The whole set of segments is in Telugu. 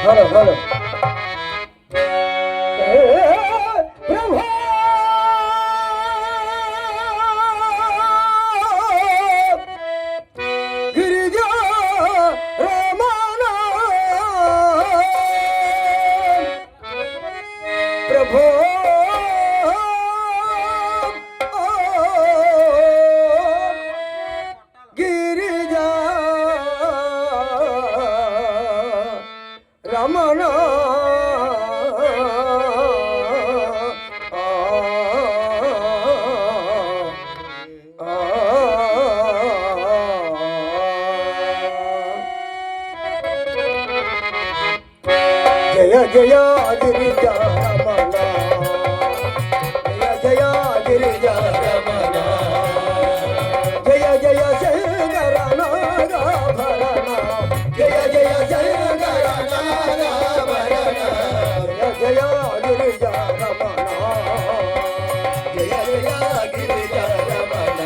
హలో హలో రమణ జయ జయ గిరిజ రమణ జయ జయ గిరిజ రమణ జయ జయ శంకర నాగాభరణ జయ జయ శంకర నాగాభరణ జయ జయ గిరిజ రమణ జయ జయ గిరిజ రమణ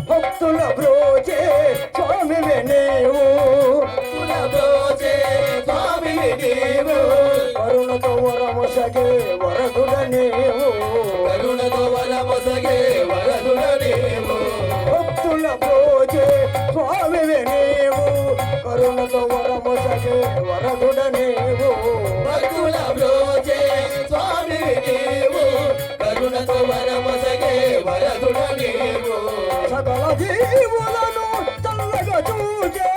భక్తుల బ్రోజే స్వామి నీవు కరుణతో వరమొసగే వరదుడ నీవు భక్తుల బ్రోజే స్వామి నీవు కరుణతో వరమొసగే వరదుడ నీవు సకల జీవులను చల్లగా చూచే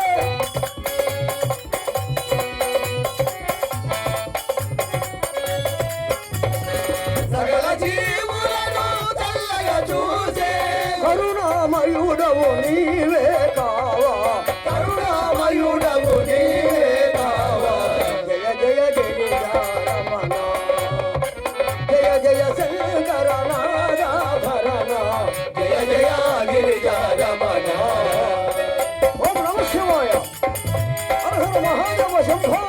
కరుణామయుడవు నీవే కావా జయ జయ గిరిజ రమణ జయ జయ శంకర నాగాభరణ జయ జయ గిరిజ రమణ ఓం నమః శివాయ హర హర మహాదేవ శంభో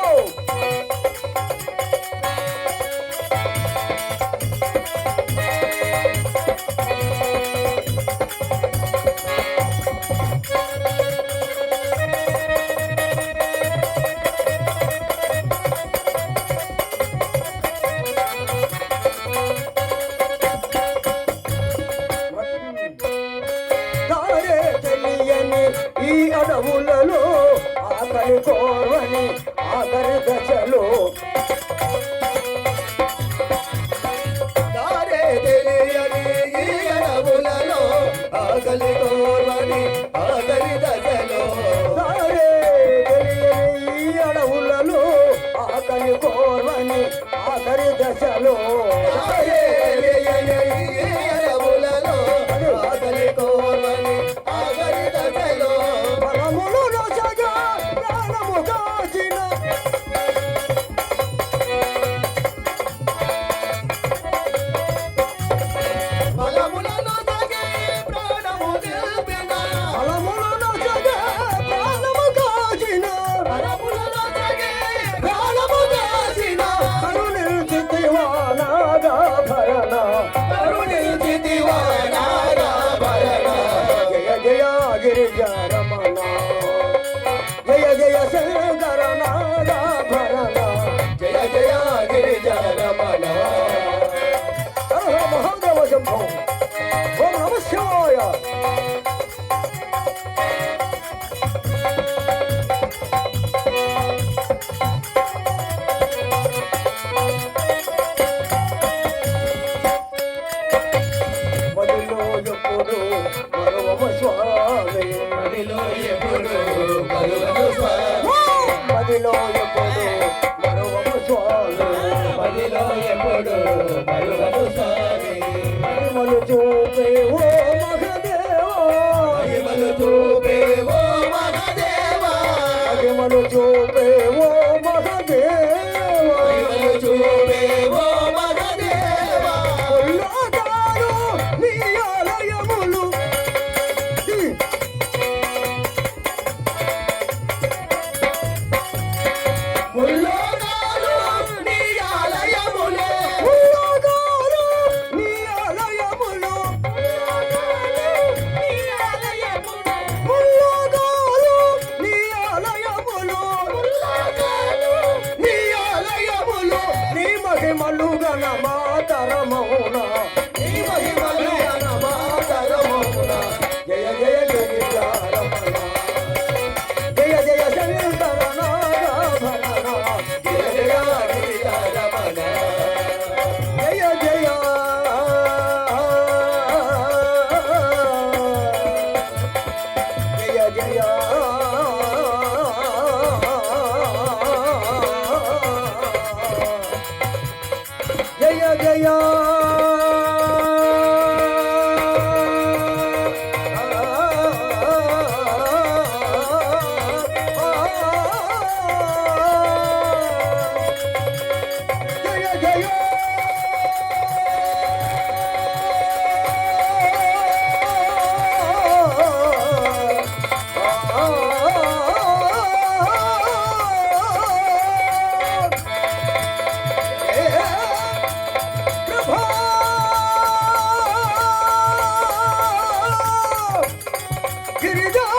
దారే తెలియని ఈ అడవులలో ఆకలి కోరని ఆఖరి దశలో దారే తెలియని ఈ అడవులలో ఆకలి కోరని ఆఖరి దశలో దారే తెలియని ఈ అడవులలో ఆకలి కోరని ఆఖరి దశలో దారే తెలియని ఈ అడవులలో ఆకలి కోరని ఆఖరి దశలో ఫలములు నొసగా ప్రాణము కాచిన ఫలములు నొసగే ప్రాణము నిలిపిన ఫలములు నొసగే ప్రాణము కాచిన ఫలములు నొసగే ప్రాణము కాచిన కరుణించితివా నాగాభరణ కరుణించితివా నాగాభరణ జయ జయ గిరిజ రమణ జయ జయ శంకర నాగాభరణ జయ జయ గిరిజ రమణ హర హర మహాదేవ శంభో ఓం నమః శివాయ మదిలో ఎప్పుడు మరువమ స్వామి మదిలో ఎప్పుడు మరువమ స్వామి మదిలో ఎప్పుడు మరువమ స్వామి మదిలో ఎప్పుడు మరువమ స్వామి మహిమలు చూపే ఓ మహదేవా మహిమలు చూపే ఓ మహదేవా మహిమలు చూపే ఓ మహదేవా గిరిజా